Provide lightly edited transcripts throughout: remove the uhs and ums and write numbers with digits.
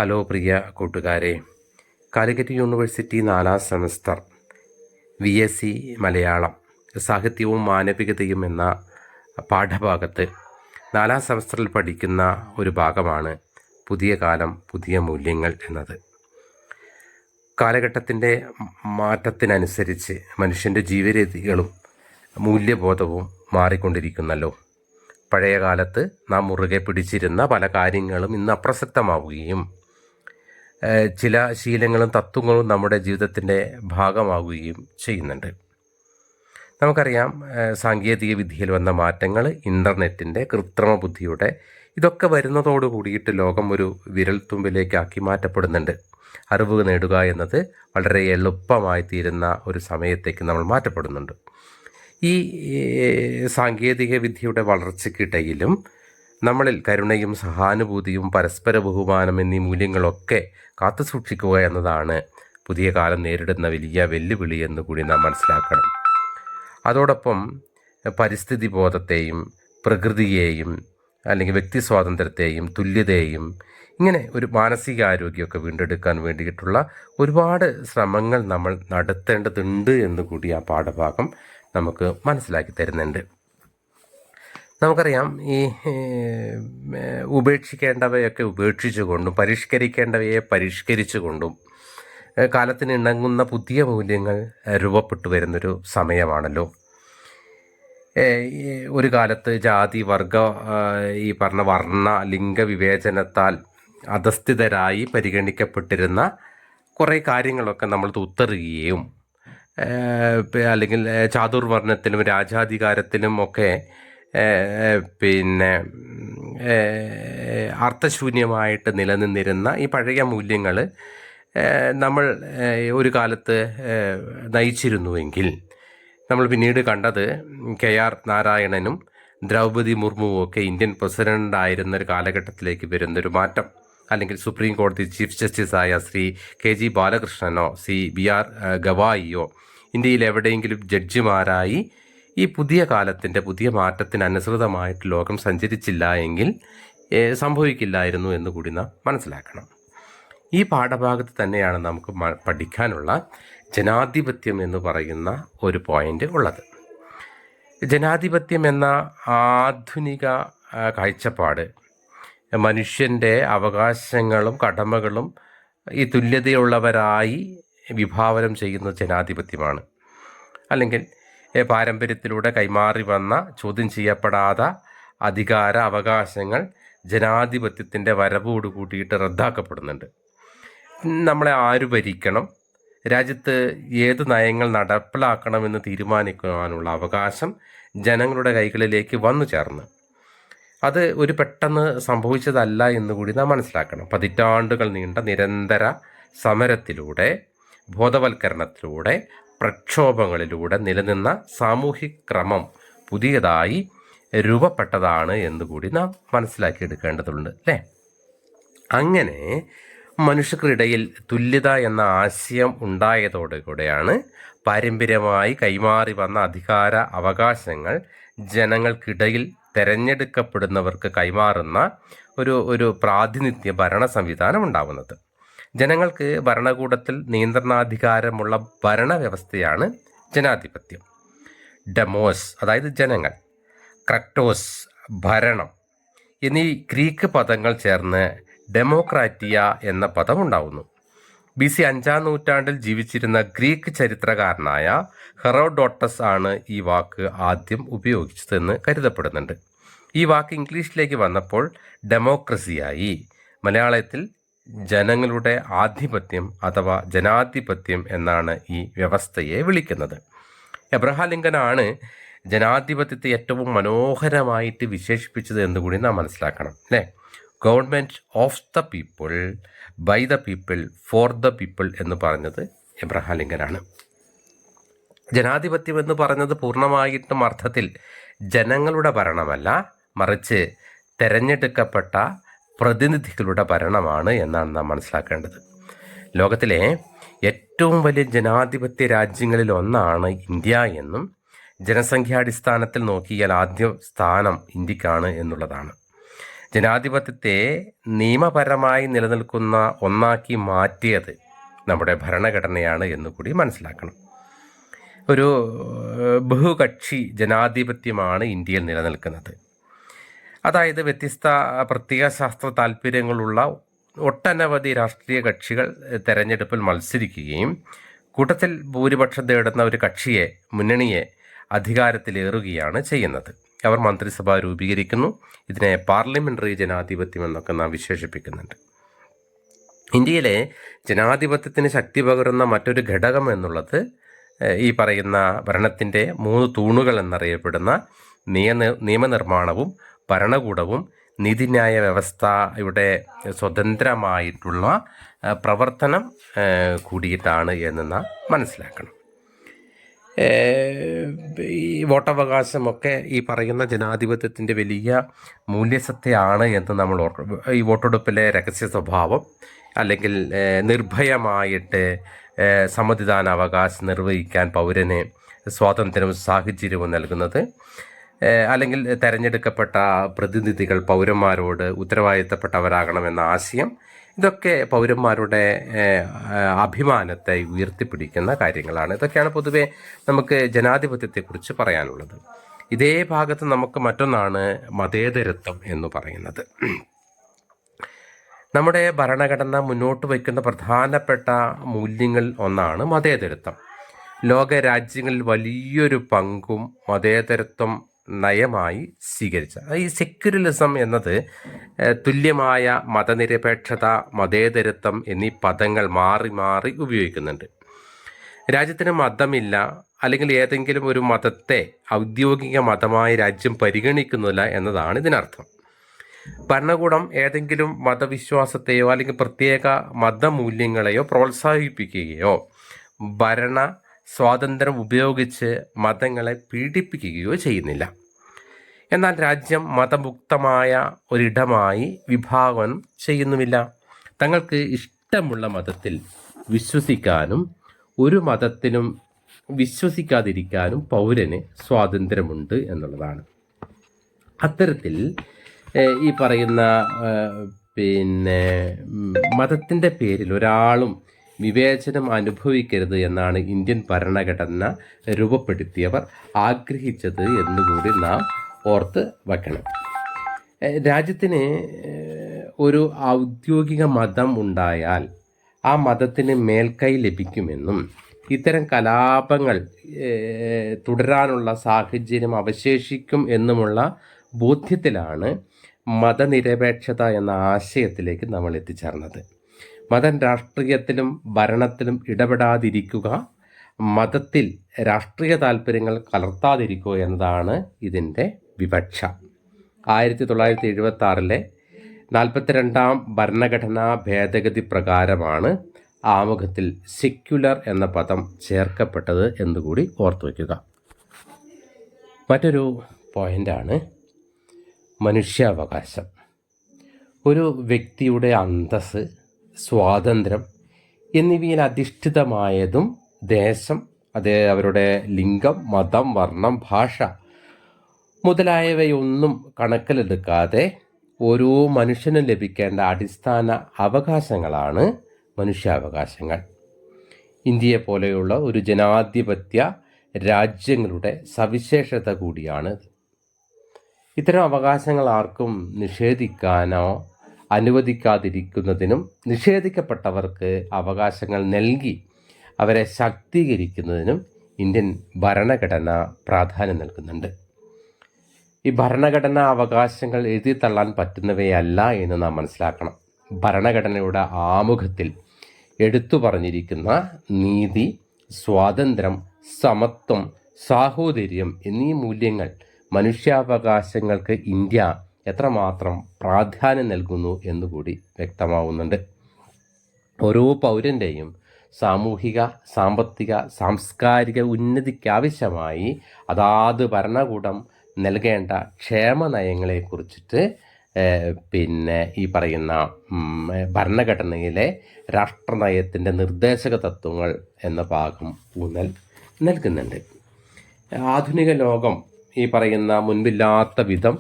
Hello പ്രിയ കൂട്ടുകാരെ, Calicut university 4ാം semester VSc Malayalam സാഹിത്യവും മാനവികതയും എന്ന പാഠഭാഗത്ത് 4ാം സെമസ്റ്ററിൽ പഠിക്കുന്ന ഒരു ഭാഗമാണ് പുതിയ കാലം പുതിയ മൂല്യങ്ങൾ എന്നത്. കാലഘട്ടത്തിൻ്റെ മാറ്റത്തിനനുസരിച്ച് മനുഷ്യൻ്റെ ജീവിതരീതികളും മൂല്യബോധവും മാറിക്കൊണ്ടിരിക്കുന്നല്ലോ. പഴയ കാലത്ത് നാം മുറുകെ പിടിച്ചിരുന്ന പല കാര്യങ്ങളും ഇന്ന് അപ്രസക്തമാവുകയും ചില ശീലങ്ങളും തത്വങ്ങളും നമ്മുടെ ജീവിതത്തിൻ്റെ ഭാഗമാവുകയും ചെയ്യുന്നുണ്ട്. നമുക്കറിയാം, സാങ്കേതിക വിദ്യയിൽ വന്ന മാറ്റങ്ങൾ, ഇൻ്റർനെറ്റിൻ്റെ, കൃത്രിമ ബുദ്ധിയുടെ ഇതൊക്കെ വരുന്നതോട് കൂടിയിട്ട് ലോകം ഒരു വിരൽത്തുമ്പിലേക്കാക്കി മാറ്റപ്പെടുന്നുണ്ട്. അറിവ് നേടുക എന്നത് വളരെ എളുപ്പമായി തീരുന്ന ഒരു സമയത്തേക്ക് നമ്മൾ മാറ്റപ്പെടുന്നുണ്ട്. ഈ സാങ്കേതിക വിദ്യയുടെ വളർച്ചയ്ക്കിടയിലും നമ്മളിൽ കരുണയും സഹാനുഭൂതിയും പരസ്പര ബഹുമാനം എന്നീ മൂല്യങ്ങളൊക്കെ കാത്തു സൂക്ഷിക്കുക എന്നതാണ് പുതിയ കാലം നേരിടുന്ന വലിയ വെല്ലുവിളി എന്ന് കൂടി നാം മനസ്സിലാക്കണം. അതോടൊപ്പം പരിസ്ഥിതി ബോധത്തെയും പ്രകൃതിയെയും അല്ലെങ്കിൽ വ്യക്തി സ്വാതന്ത്ര്യത്തെയും തുല്യതയെയും ഇങ്ങനെ ഒരു മാനസികാരോഗ്യമൊക്കെ വീണ്ടെടുക്കാൻ വേണ്ടിയിട്ടുള്ള ഒരുപാട് ശ്രമങ്ങൾ നമ്മൾ നടത്തേണ്ടതുണ്ട് എന്ന് കൂടി ആ പാഠഭാഗം നമുക്ക് മനസ്സിലാക്കി തരുന്നുണ്ട്. നമുക്കറിയാം, ഈ ഉപേക്ഷിക്കേണ്ടവയൊക്കെ ഉപേക്ഷിച്ചുകൊണ്ടും പരിഷ്കരിക്കേണ്ടവയെ പരിഷ്കരിച്ചുകൊണ്ടും കാലത്തിന് ഇണങ്ങുന്ന പുതിയ മൂല്യങ്ങൾ രൂപപ്പെട്ടു വരുന്നൊരു സമയമാണല്ലോ. ഒരു കാലത്ത് ജാതി വർഗ ഈ പറഞ്ഞ വർണ്ണ ലിംഗ വിവേചനത്താൽ അധസ്ഥിതരായി പരിഗണിക്കപ്പെട്ടിരുന്ന കുറേ കാര്യങ്ങളൊക്കെ നമ്മൾ തൂത്തെറിയുകയും അല്ലെങ്കിൽ ചാതുർവർണ്ണത്തിലും രാജാധികാരത്തിലും ഒക്കെ അർത്ഥശൂന്യമായിട്ട് നിലനിന്നിരുന്ന ഈ പഴയ മൂല്യങ്ങൾ നമ്മൾ ഒരു കാലത്ത് നയിച്ചിരുന്നുവെങ്കിൽ നമ്മൾ പിന്നീട് കണ്ടത് KR നാരായണനും ദ്രൗപദി മുർമുവും ഒക്കെ ഇന്ത്യൻ പ്രസിഡൻ്റായിരുന്ന ഒരു കാലഘട്ടത്തിലേക്ക് വരുന്നൊരു മാറ്റം, അല്ലെങ്കിൽ സുപ്രീം കോടതി ചീഫ് ജസ്റ്റിസായ ശ്രീ KG ബാലകൃഷ്ണനോ BR ഗവായിയോ ഇന്ത്യയിൽ എവിടെയെങ്കിലും ജഡ്ജിമാരായി ഈ പുതിയ കാലത്തിൻ്റെ പുതിയ മാറ്റത്തിനനുസൃതമായിട്ട് ലോകം സഞ്ചരിച്ചില്ല എങ്കിൽ സംഭവിക്കില്ലായിരുന്നു എന്ന് കൂടി നാം മനസ്സിലാക്കണം. ഈ പാഠഭാഗത്ത് തന്നെയാണ് നമുക്ക് പഠിക്കാനുള്ള ജനാധിപത്യം എന്ന് പറയുന്ന ഒരു പോയിൻ്റ് ഉള്ളത്. ജനാധിപത്യം എന്ന ആധുനിക കാഴ്ചപ്പാട് മനുഷ്യൻ്റെ അവകാശങ്ങളും കടമകളും ഈ തുല്യതയുള്ളവരായി വിഭാവനം ചെയ്യുന്ന ജനാധിപത്യമാണ്. അല്ലെങ്കിൽ പാരമ്പര്യത്തിലൂടെ കൈമാറി വന്ന ചോദ്യം ചെയ്യപ്പെടാത്ത അധികാര അവകാശങ്ങൾ ജനാധിപത്യത്തിൻ്റെ വരവോട് കൂട്ടിയിട്ട് റദ്ദാക്കപ്പെടുന്നുണ്ട്. നമ്മളെ ആര് ഭരിക്കണം, രാജ്യത്ത് ഏത് നയങ്ങൾ നടപ്പിലാക്കണമെന്ന് തീരുമാനിക്കുവാനുള്ള അവകാശം ജനങ്ങളുടെ കൈകളിലേക്ക് വന്നു ചേർന്ന് അത് ഒരു പെട്ടെന്ന് സംഭവിച്ചതല്ല എന്നുകൂടി നാം മനസ്സിലാക്കണം. പതിറ്റാണ്ടുകൾ നീണ്ട നിരന്തര സമരത്തിലൂടെ, ബോധവൽക്കരണത്തിലൂടെ, പ്രക്ഷോഭങ്ങളിലൂടെ നിലനിന്ന സാമൂഹിക ക്രമം പുതിയതായി രൂപപ്പെട്ടതാണ് എന്നുകൂടി നാം മനസ്സിലാക്കിയെടുക്കേണ്ടതുണ്ട്, അല്ലേ? അങ്ങനെ മനുഷ്യർക്കിടയിൽ തുല്യത എന്ന ആശയം ഉണ്ടായതോടുകൂടെയാണ് പാരമ്പര്യമായി കൈമാറി വന്ന അധികാര അവകാശങ്ങൾ ജനങ്ങൾക്കിടയിൽ തിരഞ്ഞെടുക്കപ്പെടുന്നവർക്ക് കൈമാറുന്ന ഒരു പ്രാതിനിധ്യ ഭരണ സംവിധാനം ഉണ്ടാവുന്നത്. ജനങ്ങൾക്ക് ഭരണകൂടത്തിൽ നിയന്ത്രണാധികാരമുള്ള ഭരണവ്യവസ്ഥയാണ് ജനാധിപത്യം. ഡെമോസ് അതായത് ജനങ്ങൾ, ക്രക്ടോസ് ഭരണം എന്നീ ഗ്രീക്ക് പദങ്ങൾ ചേർന്ന് ഡെമോക്രാറ്റിയ എന്ന പദം ഉണ്ടാവുന്നു. BC 5ാം നൂറ്റാണ്ടിൽ ജീവിച്ചിരുന്ന ഗ്രീക്ക് ചരിത്രകാരനായ ഹെറോഡോട്ടസ് ആണ് ഈ വാക്ക് ആദ്യം ഉപയോഗിച്ചതെന്ന് കരുതപ്പെടുന്നുണ്ട്. ഈ വാക്ക് ഇംഗ്ലീഷിലേക്ക് വന്നപ്പോൾ ഡെമോക്രസിയായി. മലയാളത്തിൽ ജനങ്ങളുടെ ആധിപത്യം അഥവാ ജനാധിപത്യം എന്നാണ് ഈ വ്യവസ്ഥയെ വിളിക്കുന്നത്. എബ്രഹാം ലിങ്കനാണ് ജനാധിപത്യത്തെ ഏറ്റവും മനോഹരമായിട്ട് വിശേഷിപ്പിച്ചത് എന്നുകൂടി നാം മനസ്സിലാക്കണം, അല്ലേ? Government of the people, by the people, for the people എന്ന് പറഞ്ഞത് എബ്രഹാം ലിങ്കനാണ്. ജനാധിപത്യം എന്ന് പറഞ്ഞത് പൂർണ്ണമായിട്ടും അർത്ഥത്തിൽ ജനങ്ങളുടെ ഭരണമല്ല, മറിച്ച് തെരഞ്ഞെടുക്കപ്പെട്ട പ്രതിനിധികളുടെ ഭരണമാണ് എന്നാണ് നാം മനസ്സിലാക്കേണ്ടത്. ലോകത്തിലെ ഏറ്റവും വലിയ ജനാധിപത്യ രാജ്യങ്ങളിൽ ഒന്നാണ് ഇന്ത്യ എന്നും ജനസംഖ്യാടിസ്ഥാനത്തിൽ നോക്കിയാൽ ആദ്യ സ്ഥാനം ഇന്ത്യക്കാണ് എന്നുള്ളതാണ്. ജനാധിപത്യത്തെ നിയമപരമായി നിലനിൽക്കുന്ന ഒന്നാക്കി മാറ്റിയത് നമ്മുടെ ഭരണഘടനയാണ് എന്ന് കൂടി മനസ്സിലാക്കണം. ഒരു ബഹുകക്ഷി ജനാധിപത്യമാണ് ഇന്ത്യയിൽ നിലനിൽക്കുന്നത്. അതായത് വ്യത്യസ്ത പ്രത്യയശാസ്ത്ര താല്പര്യങ്ങളുള്ള ഒട്ടനവധി രാഷ്ട്രീയ കക്ഷികൾ തെരഞ്ഞെടുപ്പിൽ മത്സരിക്കുകയും കൂട്ടത്തിൽ ഭൂരിപക്ഷം നേടുന്ന ഒരു കക്ഷിയെ, മുന്നണിയെ അധികാരത്തിലേറുകയാണ് ചെയ്യുന്നത്. അവർ മന്ത്രിസഭ രൂപീകരിക്കുന്നു. ഇതിനെ പാർലമെൻ്ററി ജനാധിപത്യം എന്നൊക്കെ നാം വിശേഷിപ്പിക്കുന്നുണ്ട്. ഇന്ത്യയിലെ ജനാധിപത്യത്തിന് ശക്തി പകരുന്ന മറ്റൊരു ഘടകം എന്നുള്ളത് ഈ പറയുന്ന ഭരണത്തിൻ്റെ 3 തൂണുകൾ എന്നറിയപ്പെടുന്ന നിയമനിർമ്മാണവും ഭരണകൂടവും നീതിന്യായ വ്യവസ്ഥയുടെ സ്വതന്ത്രമായിട്ടുള്ള പ്രവർത്തനം കൂടിയിട്ടാണ് എന്ന് നാം മനസ്സിലാക്കണം. ഈ വോട്ടവകാശമൊക്കെ ഈ പറയുന്ന ജനാധിപത്യത്തിൻ്റെ വലിയ മൂല്യസത്തയാണ് എന്ന് നമ്മൾ ഈ വോട്ടെടുപ്പിലെ രഹസ്യ സ്വഭാവം, അല്ലെങ്കിൽ നിർഭയമായിട്ട് സമ്മതിദാനാവകാശം നിർവഹിക്കാൻ പൗരന് സ്വാതന്ത്ര്യവും സാഹചര്യവും നൽകുന്നത്, അല്ലെങ്കിൽ തെരഞ്ഞെടുക്കപ്പെട്ട പ്രതിനിധികൾ പൗരന്മാരോട് ഉത്തരവാദിത്തപ്പെട്ടവരാകണമെന്ന ആശയം, ഇതൊക്കെ പൗരന്മാരുടെ അഭിമാനത്തെ ഉയർത്തിപ്പിടിക്കുന്ന കാര്യങ്ങളാണ്. ഇതൊക്കെയാണ് പൊതുവെ നമുക്ക് ജനാധിപത്യത്തെക്കുറിച്ച് പറയാനുള്ളത്. ഇതേ ഭാഗത്ത് നമുക്ക് മറ്റൊന്നാണ് മതേതരത്വം എന്ന് പറയുന്നത്. നമ്മുടെ ഭരണഘടന മുന്നോട്ട് വയ്ക്കുന്ന പ്രധാനപ്പെട്ട മൂല്യങ്ങളിൽ ഒന്നാണ് മതേതരത്വം. ലോക രാജ്യങ്ങളിൽ വലിയൊരു പങ്കും മതേതരത്വം നയമായി സ്വീകരിച്ച ഈ സെക്യുലറിസം എന്നത് തുല്യമായ മതനിരപേക്ഷത, മതേതരത്വം എന്നീ പദങ്ങൾ മാറി മാറി ഉപയോഗിക്കുന്നുണ്ട്. രാജ്യത്തിന് മതമില്ല, അല്ലെങ്കിൽ ഏതെങ്കിലും ഒരു മതത്തെ ഔദ്യോഗിക മതമായി രാജ്യം പരിഗണിക്കുന്നില്ല എന്നതാണ് ഇതിനർത്ഥം. ഭരണകൂടം ഏതെങ്കിലും മതവിശ്വാസത്തെയോ അല്ലെങ്കിൽ പ്രത്യേക മതമൂല്യങ്ങളെയോ പ്രോത്സാഹിപ്പിക്കുകയോ ഭരണ സ്വാതന്ത്ര്യം ഉപയോഗിച്ച് മതങ്ങളെ പീഡിപ്പിക്കുകയോ ചെയ്യുന്നില്ല. എന്നാൽ രാജ്യം മതമുക്തമായ ഒരിടമായി വിഭാവനം ചെയ്യുന്നുമില്ല. തങ്ങൾക്ക് ഇഷ്ടമുള്ള മതത്തിൽ വിശ്വസിക്കാനും ഒരു മതത്തിലും വിശ്വസിക്കാതിരിക്കാനും പൗരന് സ്വാതന്ത്ര്യമുണ്ട് എന്നുള്ളതാണ്. അത്തരത്തിൽ ഈ പറയുന്ന മതത്തിൻ്റെ പേരിൽ ഒരാളും വിവേചനം അനുഭവിക്കരുത് എന്നാണ് ഇന്ത്യൻ ഭരണഘടന രൂപപ്പെടുത്തിയവർ ആഗ്രഹിച്ചത് എന്നുകൂടി നാം ഓർത്ത് വയ്ക്കണം. രാജ്യത്തിന് ഒരു ഔദ്യോഗിക മതം ഉണ്ടായാൽ ആ മതത്തിന് മേൽക്കൈ ലഭിക്കുമെന്നും ഇത്തരം കലാപങ്ങൾ തുടരാനുള്ള സാഹചര്യം അവശേഷിക്കും എന്നുമുള്ള ബോധ്യത്തിലാണ് മതനിരപേക്ഷത എന്ന ആശയത്തിലേക്ക് നമ്മൾ എത്തിച്ചേർന്നത്. മതം രാഷ്ട്രീയത്തിലും ഭരണത്തിലും ഇടപെടാതിരിക്കുക, മതത്തിൽ രാഷ്ട്രീയ താല്പര്യങ്ങൾ കലർത്താതിരിക്കുക എന്നതാണ് ഇതിൻ്റെ വിവക്ഷ. 1976 42ാം ഭരണഘടനാ ഭേദഗതി പ്രകാരമാണ് ആമുഖത്തിൽ സെക്യുലർ എന്ന പദം ചേർക്കപ്പെട്ടത് എന്നുകൂടി ഓർത്തു വയ്ക്കുക. മറ്റൊരു പോയിൻ്റാണ് മനുഷ്യാവകാശം. ഒരു വ്യക്തിയുടെ അന്തസ്സ്, സ്വാതന്ത്ര്യം എന്നിവയിൽ അധിഷ്ഠിതമായതും ദേശം, അവരുടെ ലിംഗം, മതം, വർണ്ണം, ഭാഷ മുതലായവയൊന്നും കണക്കിലെടുക്കാതെ ഓരോ മനുഷ്യനും ലഭിക്കേണ്ട അടിസ്ഥാന അവകാശങ്ങളാണ് മനുഷ്യാവകാശങ്ങൾ. ഇന്ത്യയെ പോലെയുള്ള ഒരു ജനാധിപത്യ രാജ്യങ്ങളുടെ സവിശേഷത കൂടിയാണ്. ഇത്തരം അവകാശങ്ങൾ ആർക്കും നിഷേധിക്കാനോ അനുവദിക്കാതിരിക്കുന്നതിനും നിഷേധിക്കപ്പെട്ടവർക്ക് അവകാശങ്ങൾ നൽകി അവരെ ശാക്തീകരിക്കുന്നതിനും ഇന്ത്യൻ ഭരണഘടന പ്രാധാന്യം നൽകുന്നുണ്ട്. ഈ ഭരണഘടനാ അവകാശങ്ങൾ എഴുതിത്തള്ളാൻ പറ്റുന്നവയല്ല എന്ന് നാം മനസ്സിലാക്കണം. ഭരണഘടനയുടെ ആമുഖത്തിൽ എടുത്തു പറഞ്ഞിരിക്കുന്ന നീതി, സ്വാതന്ത്ര്യം, സമത്വം, സാഹോദര്യം എന്നീ മൂല്യങ്ങൾ, മനുഷ്യാവകാശങ്ങൾക്ക് ഇന്ത്യ എത്രമാത്രം പ്രാധാന്യം നൽകുന്നു എന്നുകൂടി വ്യക്തമാവുന്നുണ്ട്. ഓരോ പൗരൻ്റെയും സാമൂഹിക, സാമ്പത്തിക, സാംസ്കാരിക ഉന്നതിക്കാവശ്യമായി അതാത് ഭരണകൂടം നൽകേണ്ട ക്ഷേമ നയങ്ങളെക്കുറിച്ചിട്ട് ഈ പറയുന്ന ഭരണഘടനയിലെ രാഷ്ട്രനയത്തിൻ്റെ നിർദ്ദേശക തത്വങ്ങൾ എന്ന ഭാഗം ഊന്നൽ നൽകുന്നുണ്ട്. ആധുനിക ലോകം ഈ പറയുന്ന മുൻപില്ലാത്ത വിധം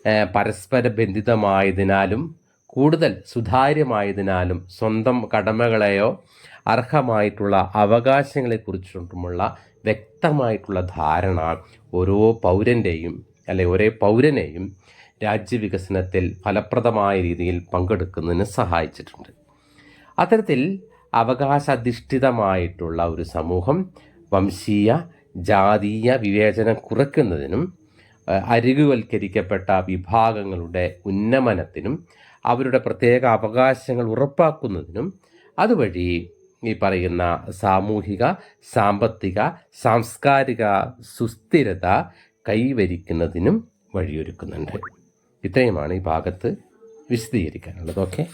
പരസ്പര ബന്ധിതമായതിനാലും കൂടുതൽ സുതാര്യമായതിനാലും സ്വന്തം കടമകളെയോ അർഹമായിട്ടുള്ള അവകാശങ്ങളെക്കുറിച്ചുമുള്ള വ്യക്തമായിട്ടുള്ള ധാരണ ഓരോ പൗരൻ്റെയും ഓരോ പൗരനെയും രാജ്യവികസനത്തിൽ ഫലപ്രദമായ രീതിയിൽ പങ്കെടുക്കുന്നതിന് സഹായിച്ചിട്ടുണ്ട്. അത്തരത്തിൽ അവകാശാധിഷ്ഠിതമായിട്ടുള്ള ഒരു സമൂഹം വംശീയ ജാതീയ വിവേചനം കുറയ്ക്കുന്നതിനും അരികുവൽക്കരിക്കപ്പെട്ട വിഭാഗങ്ങളുടെ ഉന്നമനത്തിനും അവരുടെ പ്രത്യേക അവകാശങ്ങൾ ഉറപ്പാക്കുന്നതിനും അതുവഴി ഈ പറയുന്ന സാമൂഹിക, സാമ്പത്തിക, സാംസ്കാരിക സുസ്ഥിരത കൈവരിക്കുന്നതിനും വഴിയൊരുക്കുന്നുണ്ട്. ഇത്രയുമാണ് ഈ ഭാഗത്ത് വിശദീകരിക്കാനുള്ളത്. ഓക്കെ.